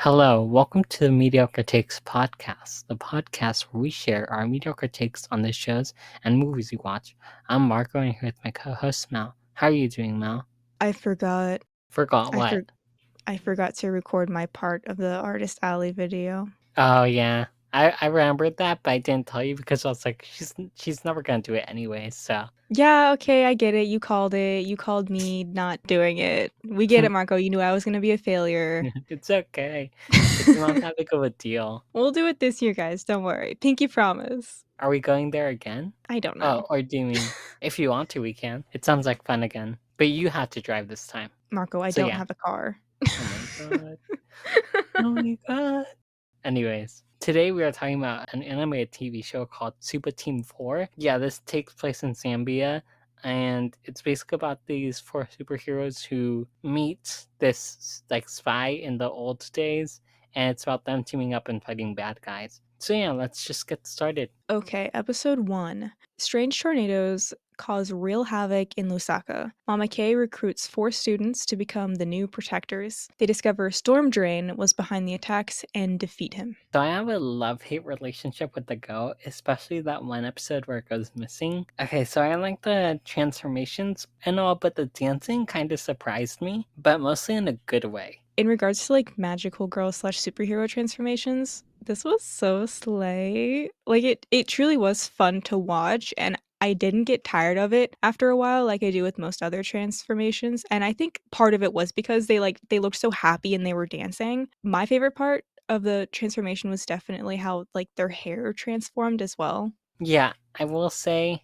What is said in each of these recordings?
Hello, welcome to the Mediocre Takes podcast, the podcast where we share our mediocre takes on the shows and movies we watch. I'm Marco and here with my co-host Mel. How are you doing, Mel? I forgot. Forgot I what? for I forgot to record my part of the Artist Alley video. Oh yeah, I remembered that, but I didn't tell you because I was like, she's never gonna do it anyway. So Yeah, okay, I get it. You called it. You called me not doing it. We get it, Marco. You knew I was gonna be a failure. it's okay. It's not that big of a deal. We'll do it this year, guys. Don't worry. Pinky promise. Are we going there again? I don't know. Oh, or do you mean if you want to, we can. It sounds like fun again, but you have to drive this time. Marco, I So don't yeah. have a car. Oh my god. Oh my god. Anyways, today we are talking about an animated TV show called Supa Team 4. Yeah, this takes place in Zambia, and it's basically about these four superheroes who meet this like spy in the old days, and it's about them teaming up and fighting bad guys. So yeah, let's just get started. Okay, episode 1. Strange tornadoes cause real havoc in Lusaka. Mama K recruits 4 students to become the new protectors. They discover Storm Drain was behind the attacks and defeat him. So I have a love-hate relationship with the goat, especially that one episode where it goes missing. Okay, so I like the transformations and all, but the dancing kind of surprised me, but mostly in a good way. In regards to like magical girl slash superhero transformations, this was so slay. Like it truly was fun to watch, and I didn't get tired of it after a while like I do with most other transformations. And I think part of it was because they looked so happy and they were dancing. My favorite part of the transformation was definitely how like their hair transformed as well. Yeah, I will say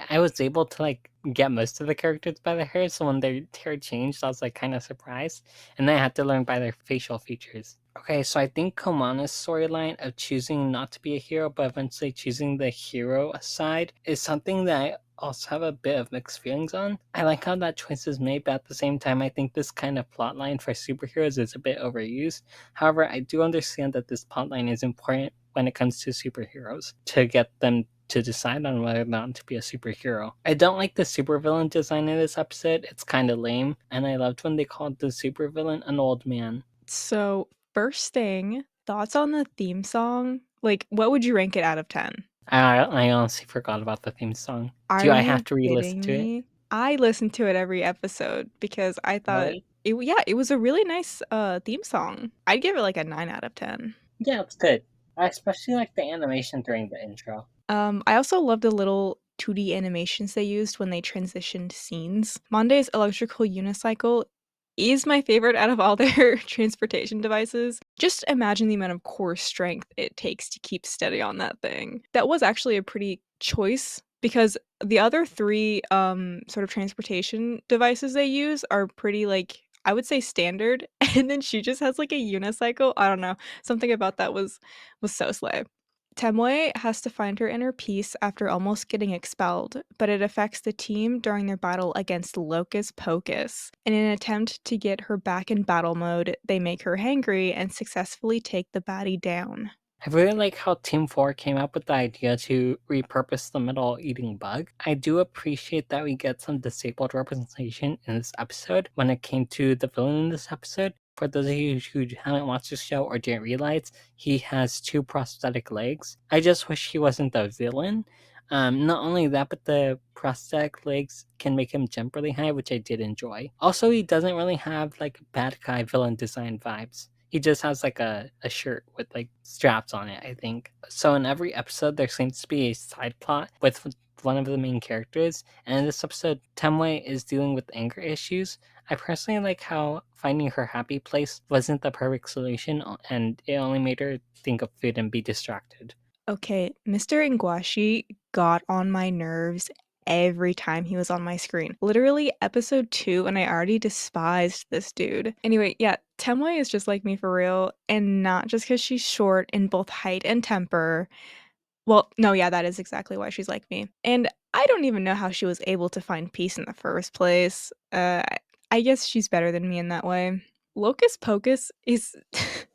I was able to like get most of the characters by their hair, so when their hair changed, I was like kind of surprised, and then I had to learn by their facial features. Okay, so I think Komana's storyline of choosing not to be a hero, but eventually choosing the hero side is something that I also have a bit of mixed feelings on. I like how that choice is made, but at the same time, I think this kind of plotline for superheroes is a bit overused. However, I do understand that this plotline is important when it comes to superheroes to get them to decide on whether or not to be a superhero. I don't like the supervillain design in this episode. It's kind of lame, and I loved when they called the supervillain an old man. So, first thing, thoughts on the theme song? Like what would you rank it out of 10? I honestly forgot about the theme song. Are Do I have you to re-listen kidding to it? me? I listened to it every episode because I thought Really? it was a really nice theme song. I'd give it like a 9 out of 10. Yeah, it's good. I especially like the animation during the intro. I also love the little 2D animations they used when they transitioned scenes. Monday's electrical unicycle is my favorite out of all their transportation devices. Just imagine the amount of core strength it takes to keep steady on that thing. That was actually a pretty choice because the other 3 sort of transportation devices they use are pretty like I would say standard, and then she just has like a unicycle. I don't know. Something about that was so slay. Temwe has to find her inner peace after almost getting expelled, but it affects the team during their battle against Locus Pocus. In an attempt to get her back in battle mode, they make her hangry and successfully take the baddie down. I really like how Team 4 came up with the idea to repurpose the metal eating bug. I do appreciate that we get some disabled representation in this episode when it came to the villain in this episode. For those of you who haven't watched the show or didn't realize, he has 2 prosthetic legs. I just wish he wasn't the villain. Not only that, but the prosthetic legs can make him jump really high, which I did enjoy. Also, he doesn't really have like bad guy villain design vibes. He just has like a shirt with like straps on it, I think. So in every episode, there seems to be a side plot with one of the main characters. And in this episode, Temwe is dealing with anger issues. I personally like how finding her happy place wasn't the perfect solution, and it only made her think of food and be distracted. Okay, Mr. Ingwashi got on my nerves every time he was on my screen. Literally episode 2 and I already despised this dude. Anyway, yeah, Temwe is just like me for real, and not just because she's short in both height and temper. Well, no, yeah, that is exactly why she's like me. And I don't even know how she was able to find peace in the first place. I guess she's better than me in that way. Locus Pocus is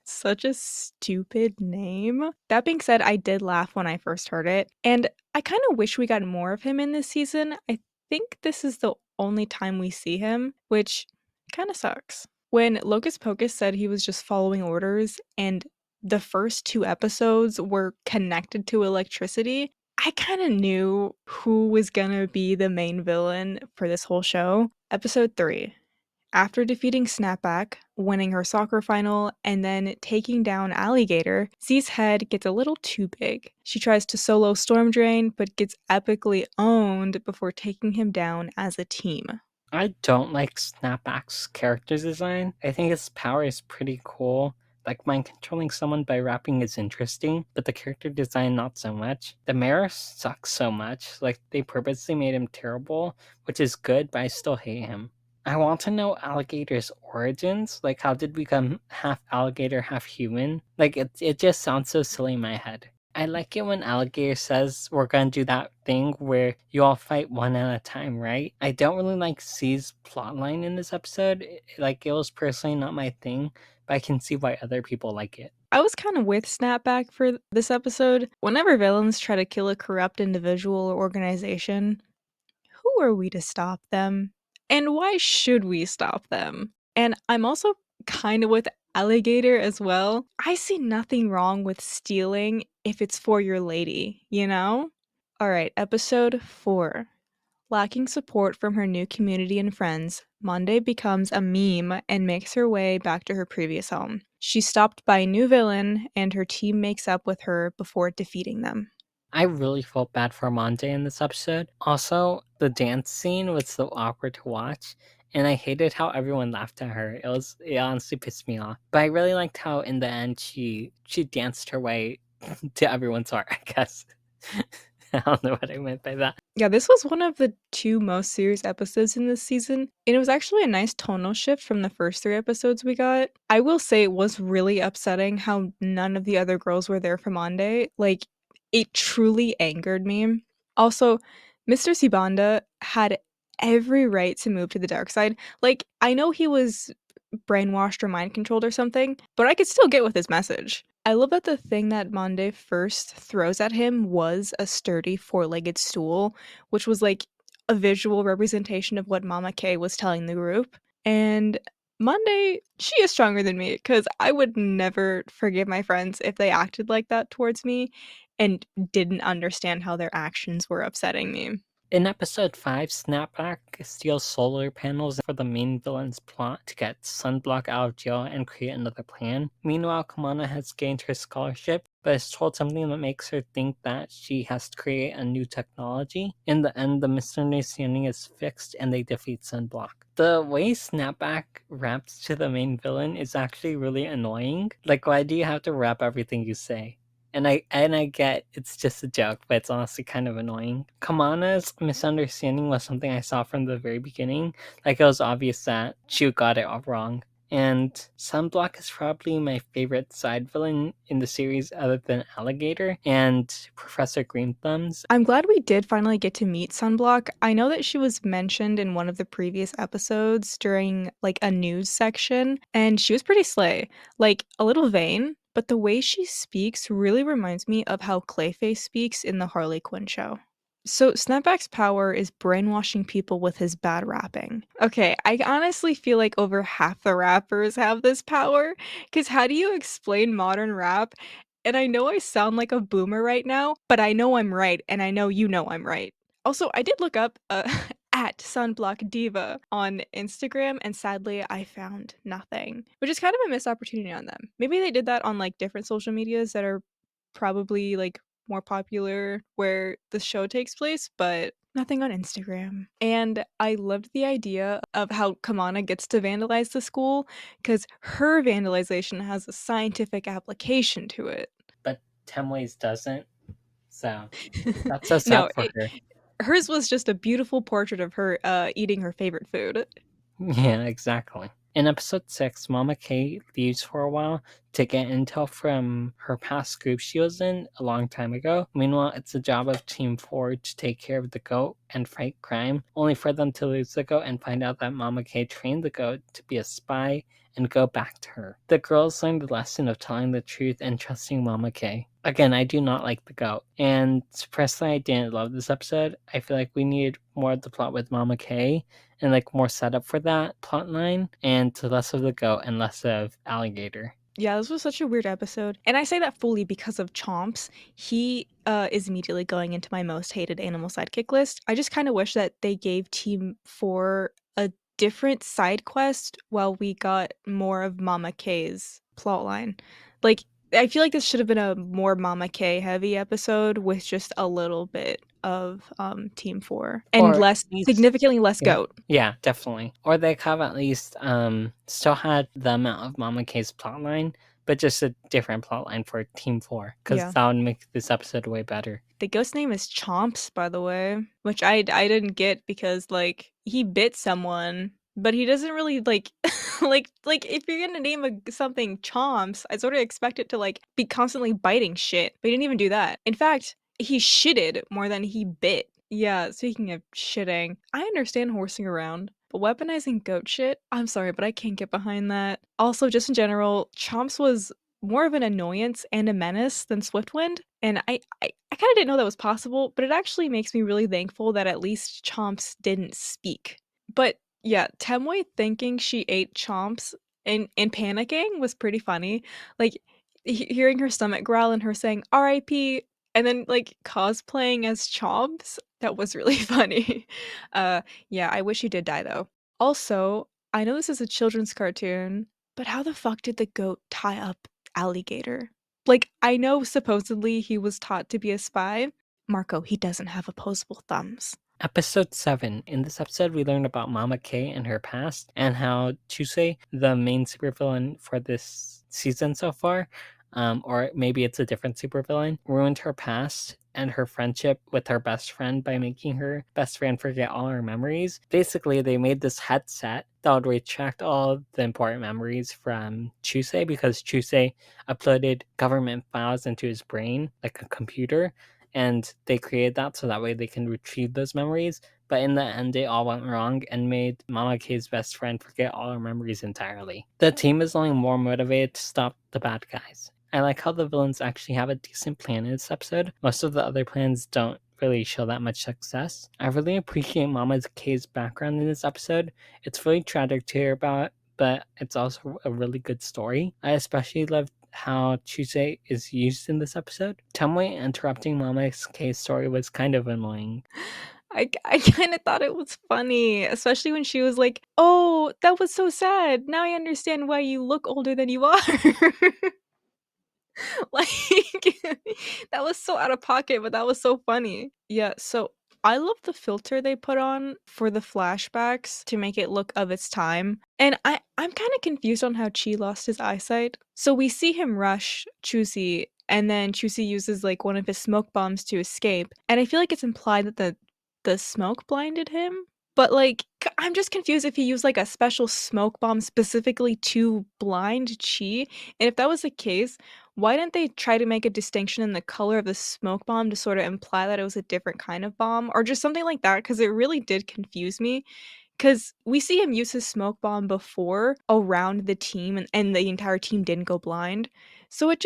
such a stupid name. That being said, I did laugh when I first heard it, and I kind of wish we got more of him in this season. I think this is the only time we see him, which kind of sucks. When Locus Pocus said he was just following orders and the first 2 episodes were connected to electricity, I kinda knew who was gonna be the main villain for this whole show. Episode 3. After defeating Snapback, winning her soccer final, and then taking down Alligator, Z's head gets a little too big. She tries to solo Storm Drain, but gets epically owned before taking him down as a team. I don't like Snapback's character design. I think his power is pretty cool. Like mind controlling someone by rapping is interesting, but the character design not so much. The mayor sucks so much. Like they purposely made him terrible, which is good, but I still hate him. I want to know Alligator's origins. Like how did we become half alligator, half human? Like it just sounds so silly in my head. I like it when Alligator says we're gonna do that thing where you all fight one at a time, right? I don't really like C's plotline in this episode. Like, it was personally not my thing, but I can see why other people like it. I was kind of with Snapback for this episode. Whenever villains try to kill a corrupt individual or organization, who are we to stop them? And why should we stop them? And I'm also kind of with Alligator as well. I see nothing wrong with stealing if it's for your lady, you know? All right, episode 4. Lacking support from her new community and friends, Monday becomes a meme and makes her way back to her previous home. She's stopped by a new villain, and her team makes up with her before defeating them. I really felt bad for Monte in this episode. Also, the dance scene was so awkward to watch, and I hated how everyone laughed at her. It honestly pissed me off. But I really liked how in the end she danced her way to everyone's heart, I guess. I don't know what I meant by that. Yeah, this was one of the 2 most serious episodes in this season, and it was actually a nice tonal shift from the first 3 episodes we got. I will say it was really upsetting how none of the other girls were there for Monday. Like, it truly angered me. Also, Mr. Sibanda had every right to move to the dark side. Like, I know he was brainwashed or mind controlled or something, but I could still get with his message. I love that the thing that Monday first throws at him was a sturdy 4-legged stool, which was like a visual representation of what Mama K was telling the group. And Monday, she is stronger than me because I would never forgive my friends if they acted like that towards me and didn't understand how their actions were upsetting me. In episode 5, Snapback steals solar panels for the main villain's plot to get Sunblock out of jail and create another plan. Meanwhile, Kamana has gained her scholarship, but is told something that makes her think that she has to create a new technology. In the end, the misunderstanding is fixed and they defeat Sunblock. The way Snapback raps to the main villain is actually really annoying. Like, why do you have to rap everything you say? And I get it's just a joke, but it's honestly kind of annoying. Kamana's misunderstanding was something I saw from the very beginning. Like, it was obvious that Chu got it all wrong. And Sunblock is probably my favorite side villain in the series other than Alligator and Professor Green Thumbs. I'm glad we did finally get to meet Sunblock. I know that she was mentioned in one of the previous episodes during like a news section, and she was pretty slay. Like a little vain, but the way she speaks really reminds me of how Clayface speaks in the Harley Quinn show. So, Snapback's power is brainwashing people with his bad rapping. Okay, I honestly feel like over half the rappers have this power, because how do you explain modern rap? And I know I sound like a boomer right now, but I know I'm right, and I know you know I'm right. Also, I did look up at Sunblock Diva on Instagram, and sadly, I found nothing, which is kind of a missed opportunity on them. Maybe they did that on like different social medias that are probably like more popular where the show takes place, but nothing on Instagram. And I loved the idea of how Kamana gets to vandalize the school because her vandalization has a scientific application to it. But Temways doesn't, so that's so sad No, for her. hers was just a beautiful portrait of her eating her favorite food. Yeah, exactly. In episode 6, Mama K leaves for a while to get intel from her past group she was in a long time ago. Meanwhile, it's the job of Team 4 to take care of the goat and fight crime, only for them to lose the goat and find out that Mama K trained the goat to be a spy and go back to her. The girls learn the lesson of telling the truth and trusting Mama K. Again, I do not like the goat, and personally, I didn't love this episode. I feel like we need more of the plot with Mama K and like more setup for that plot line, and less of the goat and less of alligator. Yeah, this was such a weird episode. And I say that fully because of Chomps. He is immediately going into my most hated animal sidekick list. I just kind of wish that they gave Team 4 a different side quest while we got more of Mama K's plotline. Like, I feel like this should have been a more Mama K heavy episode with just a little bit of Team 4 and Or at less, least, significantly less yeah, goat. yeah, definitely. Or they could have at least still had the amount of Mama K's plotline, but just a different plotline for Team 4, because Yeah. that would make this episode way better. The ghost name is Chomps, by the way, which I didn't get because, like, he bit someone, but he doesn't really, like like, if you're gonna name something Chomps, I sort of expect it to, like, be constantly biting shit, but he didn't even do that. In fact, he shitted more than he bit. Yeah, speaking of shitting, I understand horsing around, but weaponizing goat shit? I'm sorry, but I can't get behind that. Also, just in general, Chomps was more of an annoyance and a menace than Swiftwind, and I kinda didn't know that was possible, but it actually makes me really thankful that at least Chomps didn't speak. But yeah, Temwe thinking she ate Chomps and panicking was pretty funny. Like, hearing her stomach growl and her saying, "RIP," and then, like, cosplaying as Chomps, that was really funny. Uh, yeah, I wish he did die, though. Also, I know this is a children's cartoon, but how the fuck did the goat tie up Alligator? Like, I know supposedly he was taught to be a spy. Marco, he doesn't have opposable thumbs. Episode 7. In this episode, we learned about Mama K and her past, and how Chusei, the main supervillain for this season so far, or maybe it's a different supervillain, ruined her past and her friendship with her best friend by making her best friend forget all her memories. Basically, they made this headset that would retract all the important memories from Chusei, because Chusei uploaded government files into his brain, like a computer, and they created that so that way they can retrieve those memories. But in the end, it all went wrong and made Mama K's best friend forget all her memories entirely. The team is only more motivated to stop the bad guys. I like how the villains actually have a decent plan in this episode. Most of the other plans don't really show that much success. I really appreciate Mama K's background in this episode. It's really tragic to hear about, but it's also a really good story. I especially love how Chusei is used in this episode. Tomoe interrupting Mama K's story was kind of annoying. I kinda thought it was funny, especially when she was like, "Oh, that was so sad. Now I understand why you look older than you are." Like, that was so out of pocket, but that was so funny. Yeah, so I love the filter they put on for the flashbacks to make it look of its time. And I'm kind of confused on how Chi lost his eyesight. So we see him rush Chusi, and then Chusi uses like one of his smoke bombs to escape. And I feel like it's implied that the smoke blinded him. But like, I'm just confused if he used like a special smoke bomb specifically to blind Chi. And if that was the case, why didn't they try to make a distinction in the color of the smoke bomb to sort of imply that it was a different kind of bomb or just something like that? Because it really did confuse me. Because we see him use his smoke bomb before around the team, and the entire team didn't go blind. So it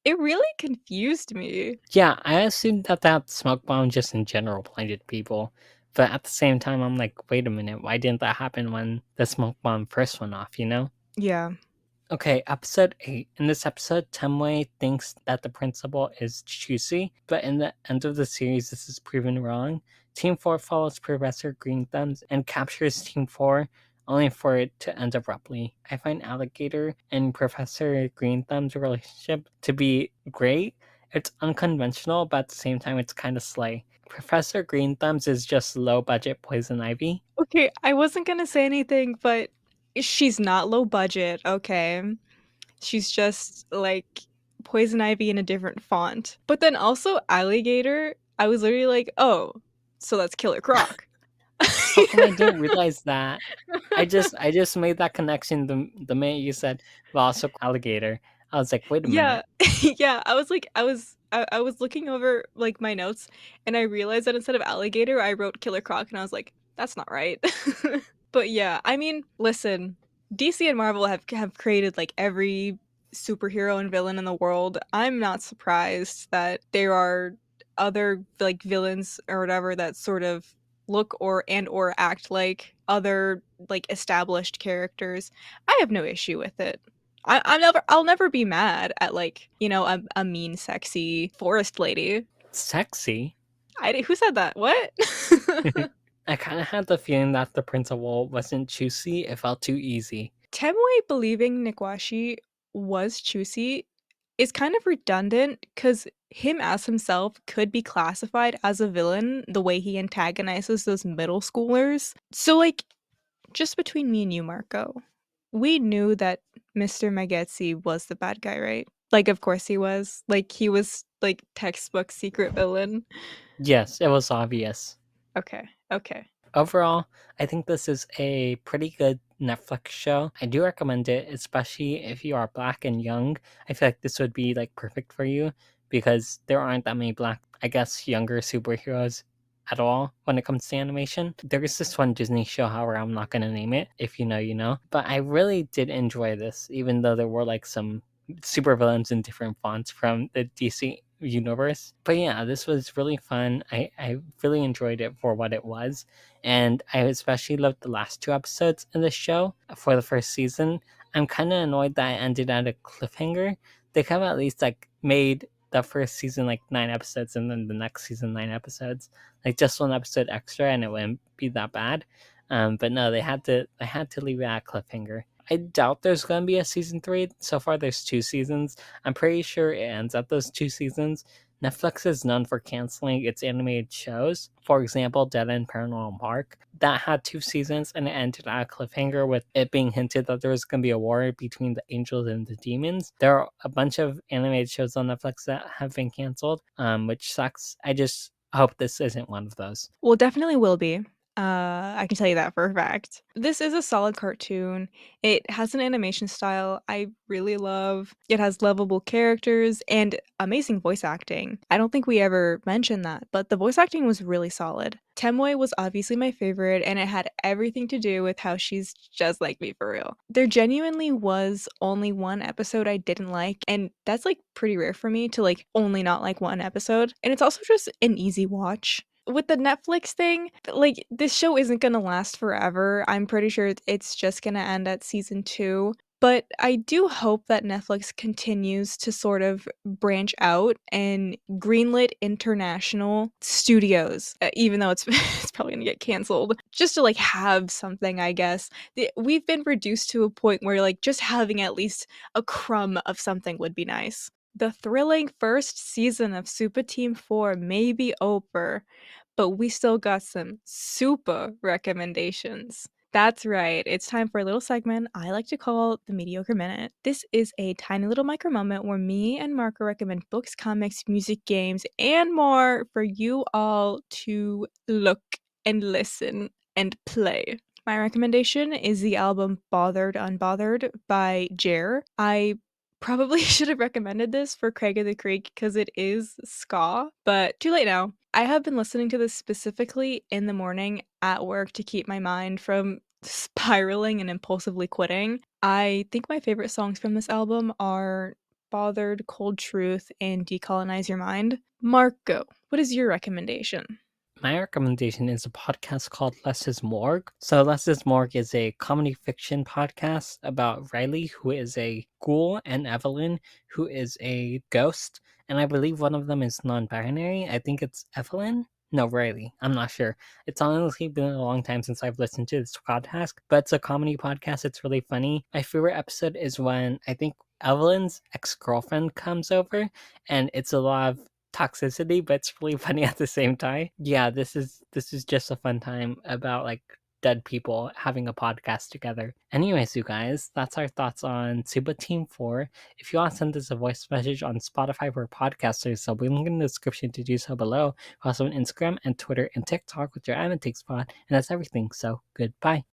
really confused me. Yeah, I assumed that that smoke bomb just in general blinded people. But at the same time, I'm like, wait a minute, why didn't that happen when the smoke bomb first went off, you know? Yeah. Okay, episode 8. In this episode, Temwe thinks that the principal is Chusi, but in the end of the series, this is proven wrong. Team 4 follows Professor Green Thumbs and captures Team 4, only for it to end abruptly. I find Alligator and Professor Green Thumbs' relationship to be great. It's unconventional, but at the same time, it's kind of slay. Professor Green Thumbs is just low budget poison ivy. Okay, I wasn't gonna say anything, but she's not low budget, okay? She's just like Poison Ivy in a different font. But then also Alligator, I was literally like, oh, so that's Killer Croc. How come I didn't realize that? I just made that connection the minute you said Velocicoaster alligator. I was like, wait a Yeah. minute. Yeah, I was like I was looking over, like, my notes, and I realized that instead of alligator, I wrote killer croc, and I was like, "That's not right." But yeah, I mean, listen, DC and Marvel have created, like, every superhero and villain in the world. I'm not surprised that there are other, like, villains or whatever that sort of look or act like other, like, established characters. I have no issue with it. I'll never be mad at, like, you know, a mean, sexy forest lady. Sexy? Who said that? What? I kind of had the feeling that the principal wasn't choosy. It felt too easy. Temui believing Nikwashi was Chusi is kind of redundant because him as himself could be classified as a villain the way he antagonizes those middle schoolers. So, like, just between me and you, Marco, we knew that Mr. Magetsi was the bad guy, right? Like, of course he was. Like, he was, like, textbook secret villain. Yes, it was obvious. Okay, okay. Overall, I think this is a pretty good Netflix show. I do recommend it, especially if you are black and young. I feel like this would be like perfect for you because there aren't that many black, I guess, younger superheroes at all when it comes to animation. There is this one Disney show, however, I'm not going to name it. If you know, you know. But I really did enjoy this, even though there were like some supervillains in different fonts from the DC universe. But yeah, this was really fun. I really enjoyed it for what it was. And I especially loved the last two episodes in the show for the first season. I'm kind of annoyed that I ended at a cliffhanger. They kind of at least like made the first season like 9 episodes and then the next season 9 episodes, like just one episode extra, and it wouldn't be that bad. But no, they had to leave it at a cliffhanger. I doubt there's going to be a season three. So far, there's 2 seasons. I'm pretty sure it ends at those 2 seasons. Netflix is known for canceling its animated shows. For example, Dead End Paranormal Park. That had 2 seasons and it ended at a cliffhanger with it being hinted that there was going to be a war between the angels and the demons. There are a bunch of animated shows on Netflix that have been canceled, which sucks. I just hope this isn't one of those. Well, definitely will be. I can tell you that for a fact. This is a solid cartoon. It has an animation style I really love. It has lovable characters and amazing voice acting. I don't think we ever mentioned that, but the voice acting was really solid. Temoi was obviously my favorite, and it had everything to do with how she's just like me for real. There genuinely was only one episode I didn't like, and that's like pretty rare for me to like only not like one episode. And it's also just an easy watch with the Netflix thing, like, this show isn't gonna last forever. I'm pretty sure it's just gonna end at season 2. But I do hope that Netflix continues to sort of branch out and greenlit international studios, even though it's it's probably gonna get canceled, just to like have something, I guess. We've been reduced to a point where like just having at least a crumb of something would be nice. The thrilling first season of Supa Team 4 may be over, but we still got some Supa recommendations. That's right, it's time for a little segment I like to call the Mediocre Minute. This is a tiny little micro moment where me and Marco recommend books, comics, music, games, and more for you all to look and listen and play. My recommendation is the album Bothered Unbothered by Jer. I probably should have recommended this for Craig of the Creek because it is ska, but too late now. I have been listening to this specifically in the morning at work to keep my mind from spiraling and impulsively quitting. I think my favorite songs from this album are Bothered, Cold Truth, and Decolonize Your Mind. Marco, what is your recommendation? My recommendation is a podcast called Less is Morgue. So, Less is Morgue is a comedy fiction podcast about Riley, who is a ghoul, and Evelyn, who is a ghost. And I believe one of them is non binary. I think it's Evelyn. No, Riley. I'm not sure. It's honestly been a long time since I've listened to this podcast, but it's a comedy podcast. It's really funny. My favorite episode is when I think Evelyn's ex girlfriend comes over, and it's a lot of toxicity, but it's really funny at the same time. Yeah, this is just a fun time about like dead people having a podcast together. Anyways, you guys, that's our thoughts on Suba Team 4. If you want to send us a voice message on Spotify or podcasters, so we link in the description to do so below. Also on Instagram and Twitter and TikTok with your anime take spot, and that's everything. So goodbye.